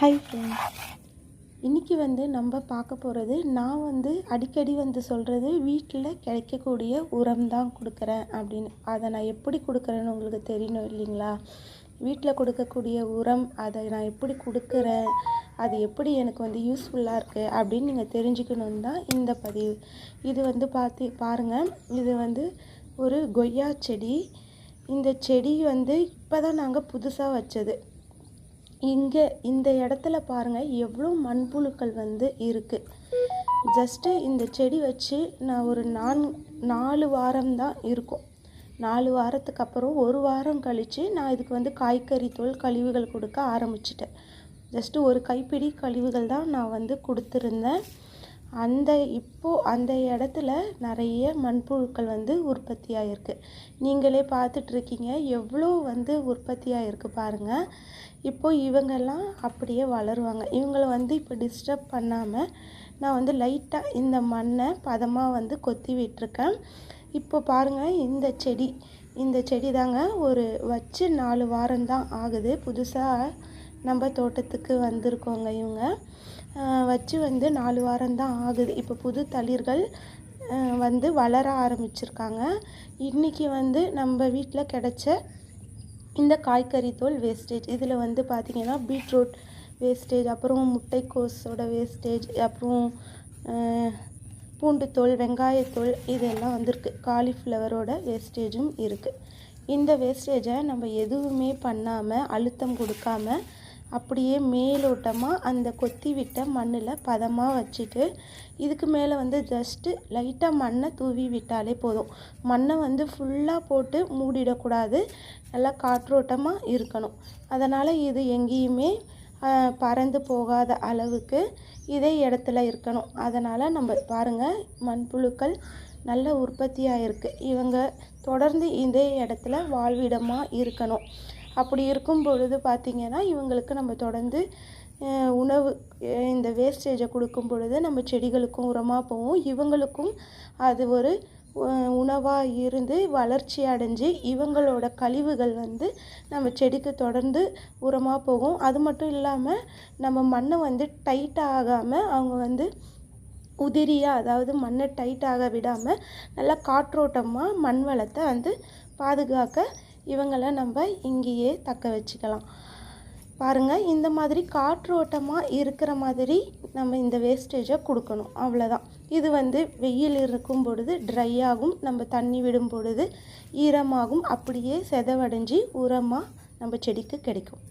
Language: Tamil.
ஹாய் ஃப்ரெண்ட்ஸ், இன்றைக்கி நம்ம பார்க்க போகிறது, நான் அடிக்கடி சொல்கிறது வீட்டில் கிடைக்கக்கூடிய உரம் தான் கொடுக்குறேன் அப்படின்னு. அதை நான் எப்படி கொடுக்குறேன்னு உங்களுக்கு தெரியணும் இல்லைங்களா? வீட்டில் கொடுக்கக்கூடிய உரம் அதை நான் எப்படி கொடுக்குறேன், அது எப்படி எனக்கு யூஸ்ஃபுல்லாக இருக்குது அப்படின்னு நீங்கள் தெரிஞ்சுக்கணுன்னு தான் இந்த பதிவு. இது பாருங்கள், இது ஒரு கொய்யா செடி. இந்த செடி இப்போ தான் நாங்கள் புதுசாக வச்சது. இங்கே இந்த இடத்துல பாருங்கள் எவ்வளோ மண்புழுக்கள் இருக்குது. ஜஸ்ட்டு இந்த செடி வச்சு நான் ஒரு 4 வாரம் தான் இருக்கும். 4 வாரத்துக்கு அப்புறம் 1 வாரம் கழித்து நான் இதுக்கு காய்கறி தோல் கழிவுகள் கொடுக்க ஆரம்பிச்சிட்டேன். ஜஸ்ட்டு ஒரு கைப்பிடி கழிவுகள் தான் நான் கொடுத்துருந்தேன். அந்த இடத்துல நிறைய மண்புழுக்கள் உற்பத்தி ஆகிருக்கு. நீங்களே பார்த்துட்ருக்கீங்க எவ்வளோ உற்பத்தி ஆகிருக்கு பாருங்கள். இப்போது இவங்கெல்லாம் அப்படியே வளருவாங்க. இவங்களை இப்போ டிஸ்டர்ப் பண்ணாமல் நான் லைட்டாக இந்த மண்ணை பதமாக கொத்தி விட்டுருக்கேன். இப்போ பாருங்கள், இந்த செடி தாங்க ஒரு வச்சு 4 வாரம் தான் ஆகுது. புதுசாக நம்ம தோட்டத்துக்கு வந்திருக்கோங்க. இவங்க வச்சு 4 வாரம் தான் ஆகுது. இப்போ புது தளிர்கள் வளர ஆரம்பிச்சிருக்காங்க. இன்றைக்கி நம்ம வீட்டில் கிடைச்ச இந்த காய்கறி தோல் வேஸ்டேஜ், இதில் பார்த்திங்கன்னா பீட்ரூட் வேஸ்டேஜ், அப்புறம் முட்டைக்கோஸோட வேஸ்டேஜ், அப்புறம் பூண்டு தோல், வெங்காயத்தோல், இதெல்லாம் வந்திருக்கு. காலிஃப்ளவரோட வேஸ்டேஜும் இருக்குது. இந்த வேஸ்டேஜை நம்ம எதுவுமே பண்ணாமல் அழுத்தம் கொடுக்காம அப்படியே மேலோட்டமாக அந்த கொத்தி விட்ட மண்ணில் பதமாக வச்சுட்டு இதுக்கு மேலே ஜஸ்ட்டு லைட்டாக மண்ணை தூவி விட்டாலே போதும். மண்ணை ஃபுல்லாக போட்டு மூடிடக்கூடாது. நல்லா காற்றோட்டமாக இருக்கணும். அதனால் இது எங்கேயுமே பறந்து போகாத அளவுக்கு இதே இடத்துல இருக்கணும். அதனால் நம்ம பாருங்கள், மண்புழுக்கள் நல்ல உற்பத்தியாக இருக்குது. இவங்க தொடர்ந்து இதே இடத்துல வாழ்விடமாக இருக்கணும். அப்படி இருக்கும் பொழுது பார்த்திங்கன்னா இவங்களுக்கு நம்ம தொடர்ந்து உணவு, இந்த வேஸ்டேஜை கொடுக்கும் பொழுது நம்ம செடிகளுக்கும் உரமாக போகும். இவங்களுக்கும் அது ஒரு உணவாக இருந்து வளர்ச்சி அடைஞ்சு இவங்களோட கழிவுகள் நம்ம செடிக்கு தொடர்ந்து உரமாக போகும். அது மட்டும் இல்லாமல் நம்ம மண்ணை டைட்டாக ஆகாமல் அவங்க உதிரியாக, அதாவது மண்ணை டைட்டாக விடாமல் நல்லா காற்றோட்டமாக மண் வளத்தை பாதுகாக்க இவங்களை நம்ம இங்கேயே தக்க வச்சுக்கலாம். பாருங்கள், இந்த மாதிரி காற்றோட்டமாக இருக்கிற மாதிரி நம்ம இந்த வேஸ்டேஜை கொடுக்கணும். அவ்வளோதான். இது வெயில் இருக்கும் பொழுது ட்ரை ஆகும், நம்ம தண்ணி விடும் பொழுது ஈரமாகும், அப்படியே செதவடைஞ்சி உரமாக நம்ம செடிக்கு கிடைக்கும்.